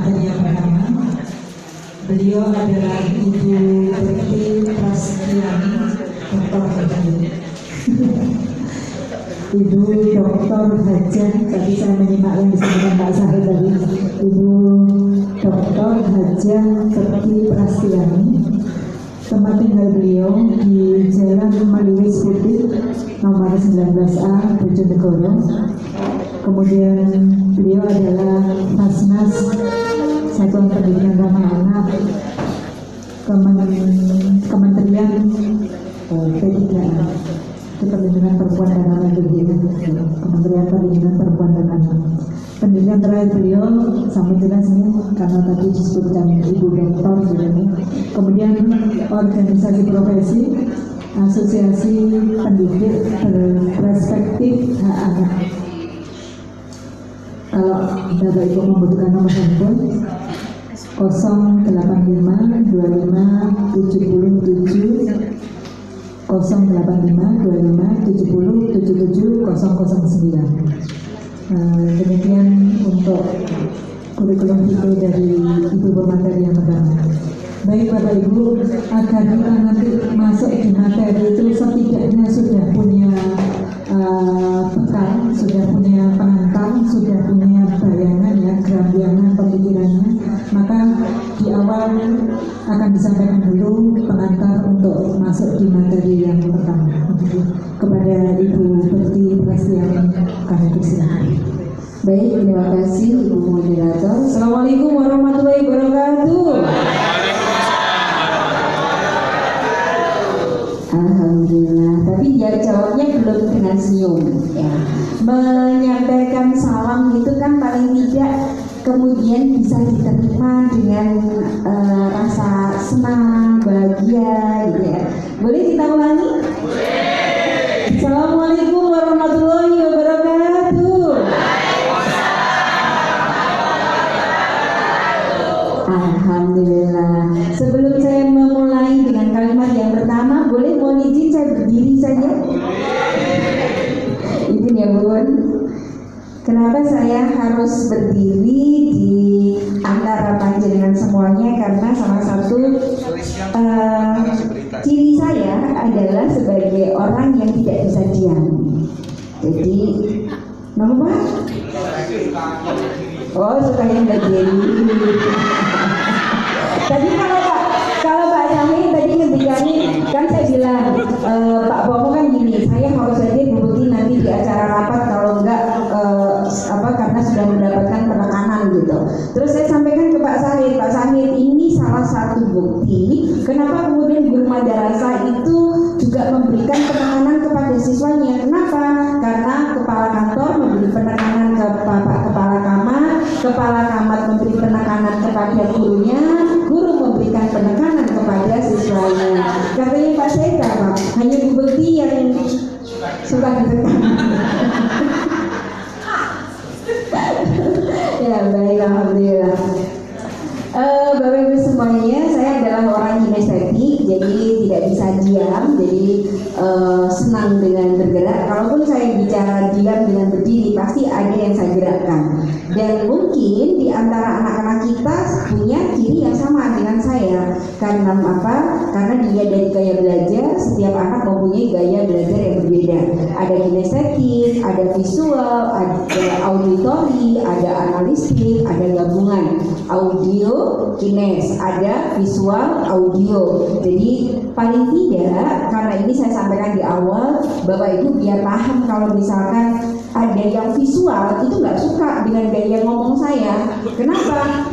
narasumbernya pertama. Beliau adalah Ibu Berti Prastiani, Doktor Hajah. Ibu Doktor Hajah, tadi saya menyimak yang disampaikan Pak Sahid tadi. Ibu Doktor Hajah Berti Prastiani. Tempat tinggal beliau di Jalan Maliwis Putih, nomor 19A, Bojonegoro. Kemudian beliau adalah Basnas Satuan Pendidikan Ramah Anak Kementerian P3A, Kementerian Perempuan dan Anak, Kementerian Perlindungan Perempuan dan Anak. Pendidikan terakhir beliau sampai jelas ini karena tadi disebutkan Ibu Doktor ini. Kemudian organisasi profesi Asosiasi Pendidik Berperspektif Hak Anak. Kalau Bapak Ibu membutuhkan nomor handphone 085 25 77 085 25 70 77 009. Demikian untuk kurikulum itu dari Ibu pemateri yang pertama. Baik Bapak Ibu, agar kita nanti masuk di materi itu setidaknya sudah punya bekal, sudah punya pengantar, sudah punya bayangan ya, gambaran pemikirannya. Maka di awal akan disampaikan dulu pengantar untuk masuk di materi yang pertama. Kepada Ibu Berti Prastiani, kami persilakan. Baik, terima kasih Ibu Moderator. Assalamualaikum warahmatullahi wabarakatuh. Alhamdulillah, tapi jawabnya belum dengan senyum ya. Menyampaikan salam itu kan paling tidak kemudian bisa diterima dengan rasa senang, bahagia gitu ya. Boleh kita ulangi? Assalamualaikum warahmatullahi wabarakatuh. Alhamdulillah. Sebelum saya memulai dengan kalimat yang pertama, boleh mohon izin saya berdiri saja. Izin ya Bun. Kenapa saya harus berdiri di antara panjenengan semuanya? Karena salah satu ciri saya adalah sebagai orang yang tidak bisa diam. Jadi, nama Pak? Oh, suka yang berdiri. Tadi kalau Pak Syahid tadi ketika ini kan saya bilang Pak Bomo kan gini, saya harus saja berbukti nanti di acara rapat kalau enggak karena sudah mendapatkan penekanan gitu. Terus saya sampaikan ke Pak Syahid ini salah satu bukti kenapa kemudian guru madrasah itu juga memberikan penekanan kepada siswanya. Kenapa? Karena kepala kantor memberi penekanan ke Bapak Kepala Kamar memberi penekanan kepada gurunya, guru memberikan penekanan kepada siswanya. Katanya Pak Syahid apa? Hanya bukti yang suka ditekan. Ya baik, alhamdulillah. Bapak Ibu semuanya, saya adalah orang kinestetik, jadi tidak bisa diam, jadi senang dengan bergerak. Kalaupun saya bicara diam dengan berdiri, pasti ada yang saya gerakkan. Dan mungkin di antara anak-anak kita punya ciri yang sama dengan saya. Karena apa? Karena dia dari gaya belajar, setiap anak mempunyai gaya belajar yang berbeda. Ada kinestetik, ada visual, ada auditori, ada analistik, ada gabungan audio, kines, ada visual, audio. Jadi paling tidak, karena ini saya sampaikan di awal, Bapak Ibu biar paham kalau misalkan ada yang visual itu nggak suka dengan gaya ngomong saya. Kenapa?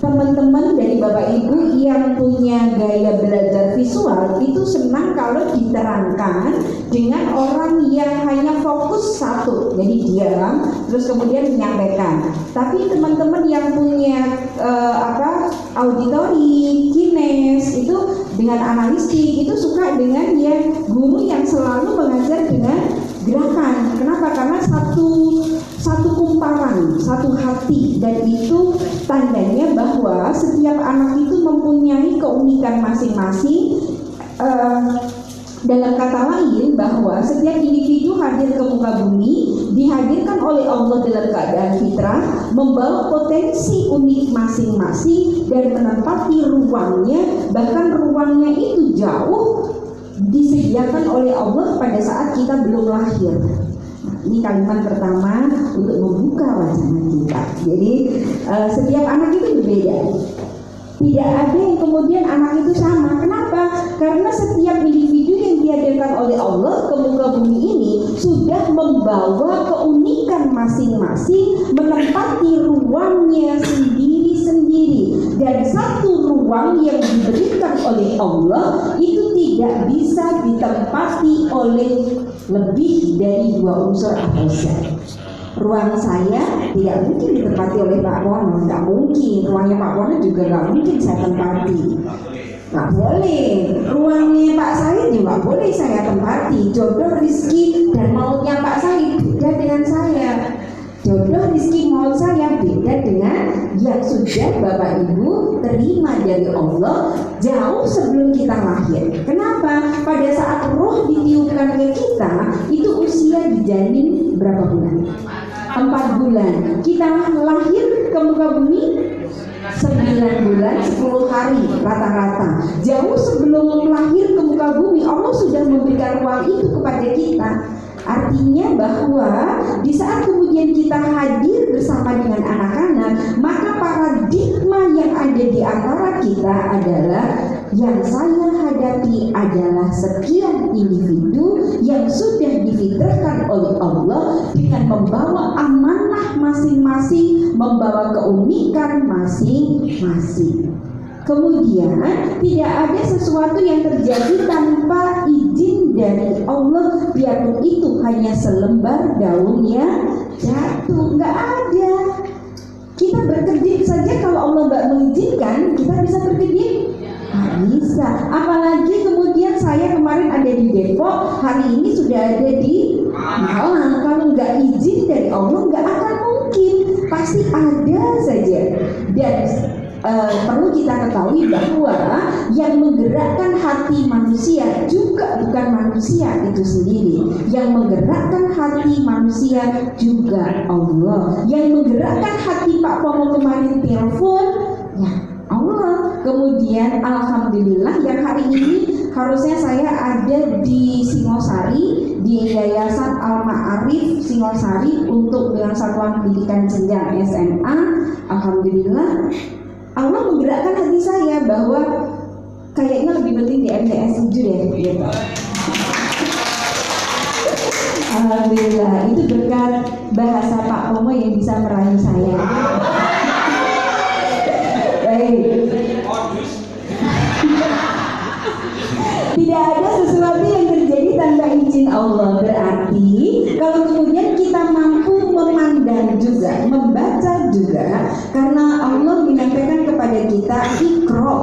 Teman-teman dari Bapak Ibu yang punya gaya belajar visual itu senang kalau diterangkan dengan orang yang hanya fokus satu, jadi diam terus kemudian menyampaikan. Tapi teman-teman yang punya auditori, kines itu dengan analistik itu suka dengan yang guru yang selalu mengajar dengan gerakan. Kenapa? Karena satu kumparan, satu hati, dan itu tandanya bahwa setiap anak itu mempunyai keunikan masing-masing. Dalam kata lain, bahwa setiap individu hadir ke muka bumi dihadirkan oleh Allah dalam keadaan fitrah, membawa potensi unik masing-masing dan menempati ruangnya, bahkan ruangnya itu jauh disediakan oleh Allah pada saat kita belum lahir. Nah, ini kalimat pertama untuk membuka wacana kita. Jadi setiap anak itu berbeda. Tidak ada yang kemudian anak itu sama. Kenapa? Karena setiap individu yang dihadirkan oleh Allah ke muka bumi ini sudah membawa keunikan masing-masing, menempati ruangnya sendiri-sendiri. Dan satu ruang yang diberikan oleh Allah itu tidak bisa ditempati oleh lebih dari dua unsur atau zat. Ruang saya tidak mungkin ditempati oleh Pak Wono, nggak mungkin. Ruangnya Pak Wono juga nggak mungkin saya tempati, nggak boleh. Ruangnya Pak Said juga nggak boleh saya tempati. Jodoh, rezeki, dan mautnya Pak Said beda dengan saya. Jodoh, rezeki, maut saya beda dengan yang sudah Bapak Ibu terima dari Allah jauh sebelum kita lahir. Kenapa? Pada saat roh ditiupkan ke kita, itu usia dijanin berapa bulan? 4 bulan. Kita lahir ke muka bumi 9 bulan 10 hari rata-rata. Jauh sebelum lahir ke muka bumi, Allah sudah memberikan ruang itu kepada kita. Artinya bahwa di saat kemudian kita hadir bersama dengan anak-anak, maka paradigma yang ada di antara kita adalah yang saya hadapi adalah sekian individu yang sudah difitrahkan oleh Allah dengan membawa amanah masing-masing, membawa keunikan masing-masing. Kemudian tidak ada sesuatu yang terjadi tanpa izin dari Allah, biarpun itu hanya selembar daunnya jatuh, nggak ada. Kita berkedip saja kalau Allah nggak mengizinkan, kita bisa berkedip? Nggak bisa. Apalagi kemudian saya kemarin ada di Depok, hari ini sudah ada di Malang. Kalau nggak izin dari Allah nggak akan mungkin, pasti ada saja. Dan perlu kita ketahui bahwa yang menggerakkan hati manusia juga bukan manusia itu sendiri. Yang menggerakkan hati manusia juga Allah. Yang menggerakkan hati Pak Pomo kemarin telepon, ya Allah. Kemudian alhamdulillah yang hari ini harusnya saya ada di Singosari, di Yayasan Al-Ma'arif Singosari untuk dengan satuan pendidikan jenjang SMA. Alhamdulillah Allah menggerakkan hati saya bahwa kayaknya lebih penting di MTS 7 ya, gitu. Alhamdulillah, itu berkat bahasa Pak Pomo yang bisa merayu saya. Baik. Tidak ada sesuatu yang terjadi tanpa izin Allah. Berarti kalau kemudian kita mampu memandang juga, membaca juga, karena Allah menyampaikan kepada kita Iqra.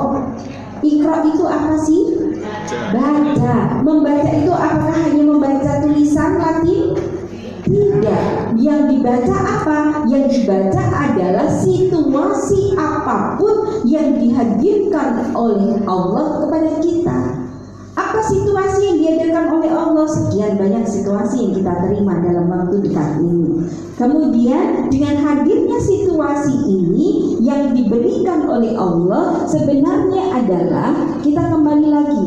Iqra itu apa sih? Baca. Membaca itu apakah hanya membaca tulisan Latin? Tidak. Yang dibaca apa? Yang dibaca adalah situasi apapun yang dihadirkan oleh Allah kepada kita. Apa situasi yang dihadirkan oleh Allah? Sekian banyak situasi yang kita terima dalam waktu dekat ini. Kemudian dengan hadirnya situasi ini yang diberikan oleh Allah sebenarnya adalah, kita kembali lagi,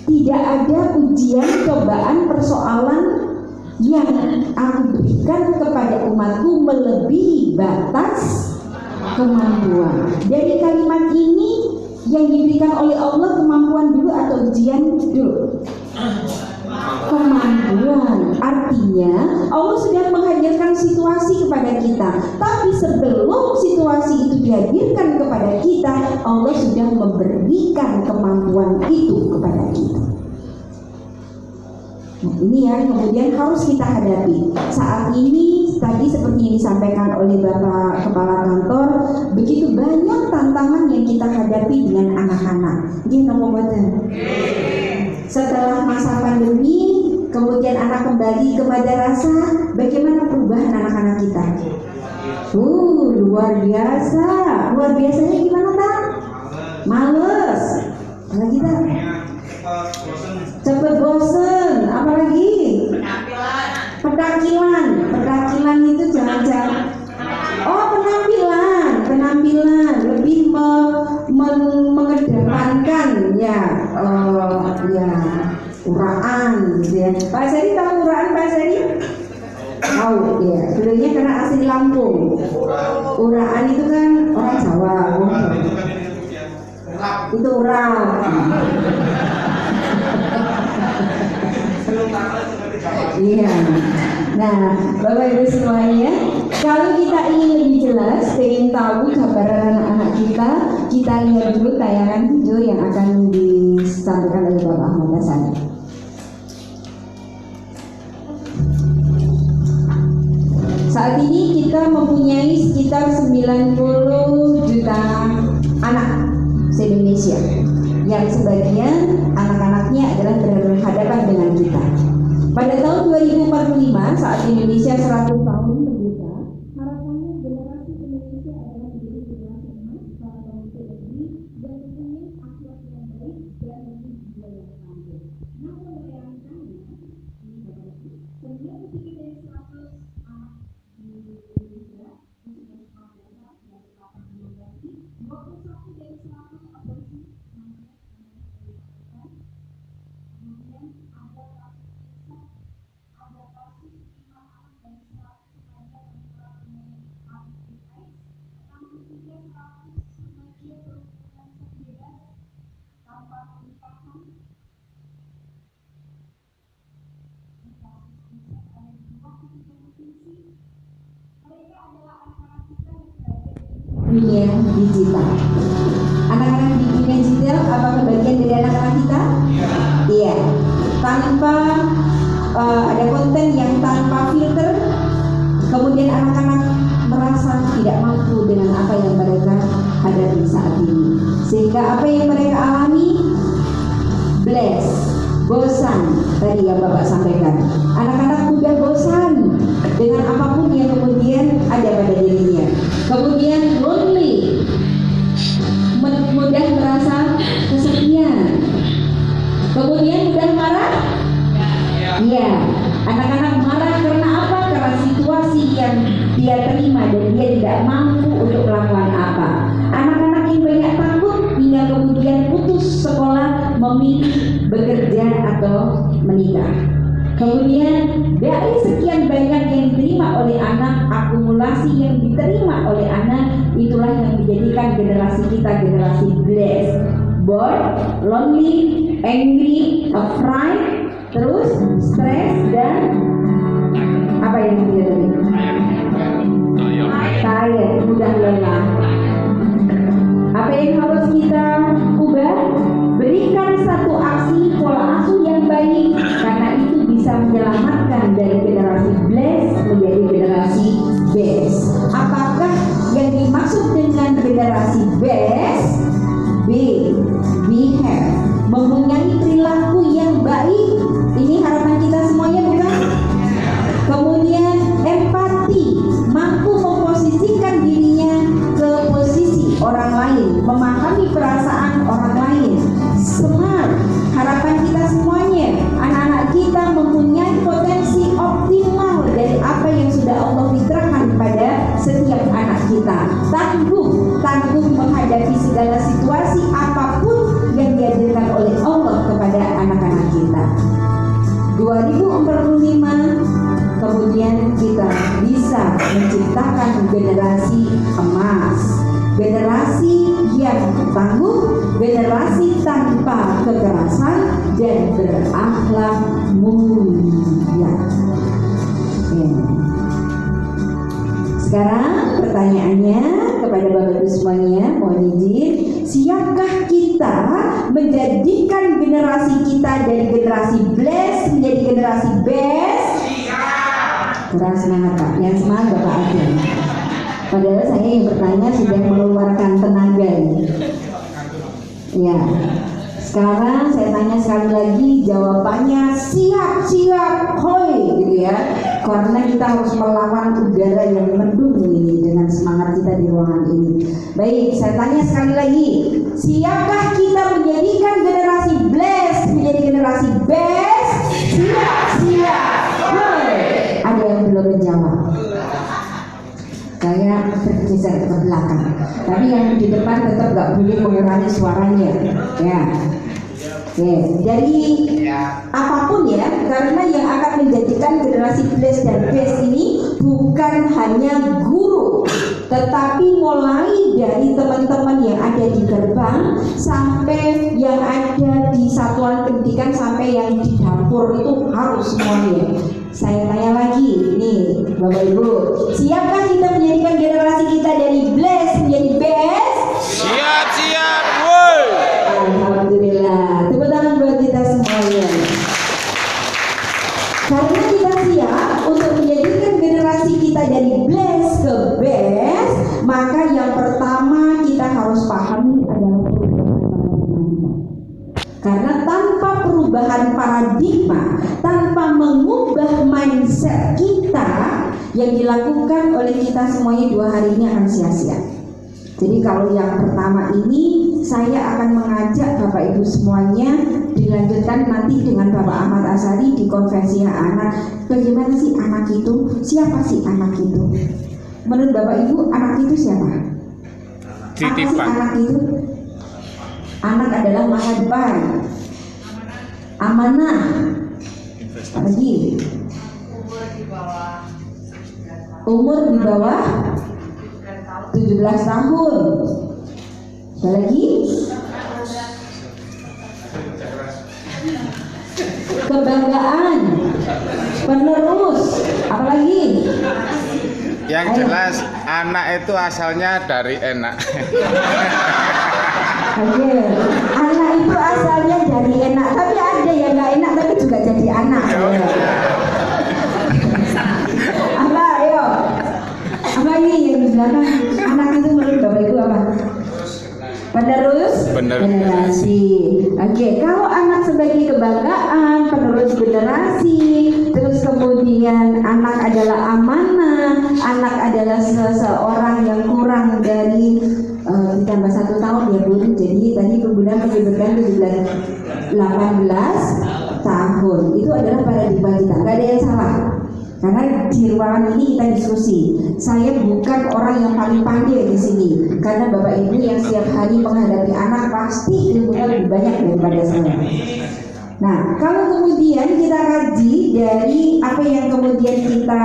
tidak ada ujian, cobaan, persoalan yang aku berikan kepada umatku melebihi batas kemampuan. Dari kalimat ini yang diberikan oleh Allah, kemampuan dulu atau ujian dulu? Kemampuan. Artinya Allah sudah menghadirkan situasi kepada kita, tapi sebelum situasi itu dihadirkan kepada kita, Allah sudah memberikan kemampuan itu kepada kita. Nah, ini yang kemudian harus kita hadapi. Saat ini tadi seperti yang disampaikan oleh Bapak Kepala Kantor, begitu banyak tantangan yang kita hadapi dengan anak-anak. Ini nomor setelah masa pandemi, kemudian anak kembali ke madrasah, bagaimana perubahan anak-anak kita? Luar biasa. Luar biasanya gimana, tak? Males. Kalau kita ya. Pak Seri tahu uraan Pak Seri? Tahu ya. Dulunya karena asli Lampung. Uraan itu kan orang Jawa. Itu urap. Iya. Nah, Bapak Ibu semuanya, kalau kita ingin lebih jelas, ingin tahu gambaran anak-anak kita lihat dulu tayangan video yang akan disampaikan oleh Bapak Ahmad Hasan. Saat ini kita mempunyai sekitar 90 juta anak se-Indonesia, yang sebagian anak-anaknya adalah berhadapan dengan kita. Pada tahun 2045 saat Indonesia 100 tahun merdeka, harapannya generasi Indonesia adalah menjadi generasi emas para pemimpin negeri dan mempunyai akhlak yang baik dan memiliki jiwa yang tangguh. Namun realitanya, ini Bapak Ibu, 9 dari 100 anak di Indonesia usia sekolah dasar yang sekolah menengah 21 dari 100 aborsi kemudian ada kasus 5 anak dari 100 remaja yang telah memiliki HIV/AIDS, 63 remaja berhubungan seks bebas tanpa pernikahan. Ada di 23 provinsi. Mereka adalah anak-anak kita yang berada di dunia digital. Anak-anak di dunia digital apakah bagian dari anak-anak kita? Iya. Tanpa ada konten yang tanpa filter, kemudian anak-anak merasa tidak mampu dengan apa yang mereka hadapi saat ini, sehingga apa yang mereka alami, bless, bosan. Tadi yang Bapak sampaikan, anak-anak mudah bosan dengan apapun yang kemudian ada pada dirinya, kemudian lonely, mudah merasa kesepian, kemudian mudah marah. Iya, anak-anak marah karena apa? Karena situasi yang dia terima dan dia tidak mampu untuk melakukan apa. Anak-anak yang banyak takut hingga kemudian putus sekolah, memilih bekerja atau menikah. Kemudian dari sekian banyak yang diterima oleh anak, akumulasi yang diterima oleh anak, itulah yang menjadikan generasi kita generasi blessed. Bored, lonely, angry, afraid, terus stres dan apa yang dia tadi? Tired, mudah lelah. Apa yang harus kita ubah? Berikan satu aksi pola asuh yang baik, karena itu bisa menyelamatkan dari generasi blessed menjadi generasi best. Apakah yang dimaksud dengan generasi best? We have mempunyai perilaku yang baik. Ini harapan kita semuanya, bukan? Kemudian empati, mampu memposisikan dirinya ke posisi orang lain, memahami perasaan orang lain. Smart, harapan kita semuanya, anak-anak kita mempunyai potensi optimal dari apa yang sudah Allah fitrahkan pada setiap anak kita. Tangguh menghadapi segala situasi apapun yang dihadirkan oleh Allah kepada anak-anak kita. 2045 kemudian kita bisa menciptakan generasi emas, generasi yang tangguh, generasi tanpa kekerasan dan berakhlak mulia. Sekarang pertanyaannya kepada Bapak Ibu semuanya, mohon izin, siapkah kita menjadikan generasi kita dari generasi blessed menjadi generasi best? Kurang semangat Pak, yang semangat Bapak aja. Padahal saya yang bertanya sudah mengeluarkan tenaga ini. Ya, sekarang saya tanya sekali lagi, jawabannya siap, hoi gitu ya. Karena kita harus melawan udara yang mendung ini dengan semangat kita di ruangan ini. Baik, saya tanya sekali lagi, siapkah kita menjadikan generasi blessed menjadi generasi best? Siap, hoi. Ada yang belum menjawab? Saya bergeser ke belakang, tapi yang di depan tetap gak boleh mengurangi suaranya, ya. Dari apapun ya, karena yang akan menjadikan generasi blessed dan best ini bukan hanya guru, tetapi mulai dari teman-teman yang ada di gerbang sampai yang ada di satuan pendidikan sampai yang di dapur, itu harus semuanya. Saya tanya lagi, nih Bapak Ibu, siapkah kita menjadikan generasi kita dari blessed menjadi best? Siap, siap, woi. Alhamdulillah, tepuk tangan buat kita semuanya. Karena kita siap untuk menjadikan generasi kita dari blessed ke best, maka yang pertama kita harus pahami adalah perubahan paradigma. Karena tanpa perubahan paradigma, tanpa mengubah mindset kita, yang dilakukan oleh kita semuanya 2 hari ini akan sia-sia. Jadi kalau yang pertama ini saya akan mengajak Bapak Ibu semuanya dilanjutkan nanti dengan Bapak Ahmad Asari di konversi anak. Bagaimana sih anak itu? Siapa sih anak itu? Menurut Bapak Ibu anak itu siapa? Apa sih anak itu? Anak adalah masa depan, amanah, lagi umur di bawah 17 tahun. Ada lagi? Kebanggaan, penerus, apalagi? Yang jelas anak itu asalnya dari enak. Oke, anak itu asalnya dari enak, tapi ada yang nggak enak tapi juga jadi anak. Apa, ayo? Apa ini yang di belakang? Anak itu menurut Bapak Ibu apa? Penerus generasi. Oke, kalau anak sebagai kebanggaan, penerus generasi, terus kemudian anak adalah amanah, anak adalah seseorang yang kurang dari ditambah 1 tahun ya Bu. Jadi tadi kemudian menyebutkan 18 tahun. Itu adalah paradigma kita. Gak ada yang salah. Karena di ruangan ini kita diskusi. Saya bukan orang yang paling pandai di sini. Karena Bapak Ibu yang setiap hari menghadapi anak pasti ilmunya lebih banyak daripada saya. Nah, kalau kemudian kita kaji dari apa yang kemudian kita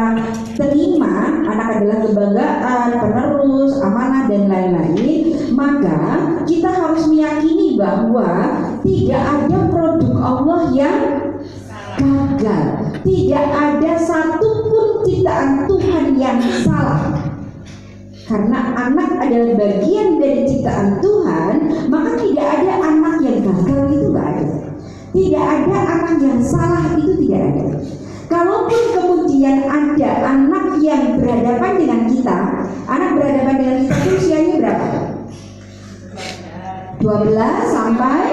terima, anak adalah kebanggaan, penerus, amanah dan lain-lain, maka kita harus meyakini bahwa tidak ada produk Allah yang gagal. Tidak ada satupun ciptaan Tuhan yang salah. Karena anak adalah bagian dari ciptaan Tuhan, maka tidak ada anak yang gagal, itu nggak ada. Tidak ada anak yang salah, itu tidak ada. Kalaupun kemudian ada anak yang berhadapan dengan kita, anak berhadapan dengan kita itu usianya berapa? 12 sampai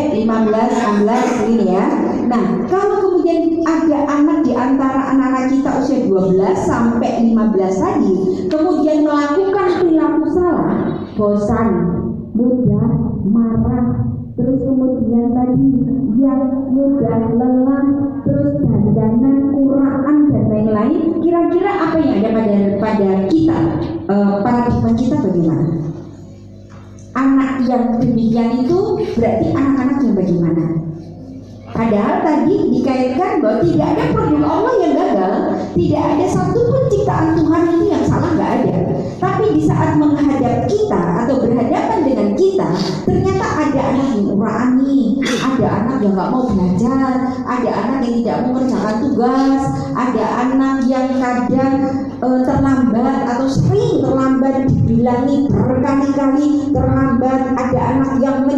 15, 16 ini ya. Nah, kalau kemudian ada anak di antara anak-anak kita usia 12 sampai 15 tadi, kemudian melakukan perilaku salah, bosan, mudah marah, terus kemudian tadi yang mudah lelah, terus dandanan, uraan dan lain-lain, kira-kira apa yang ada pada kita, paradigma kita bagaimana? Anak yang demikian itu berarti anak-anak yang bagaimana? Padahal tadi dikaitkan bahwa tidak ada produk Allah yang gagal, tidak ada satupun ciptaan Tuhan itu yang salah, nggak ada. Tapi di saat menghadap kita atau berhadapan dengan kita, ternyata ada anak yang urani, ada anak yang nggak mau belajar, ada anak yang tidak mengerjakan tugas, ada anak yang kadang terlambat atau sering terlambat, dibilangi berkali-kali terlambat, ada anak yang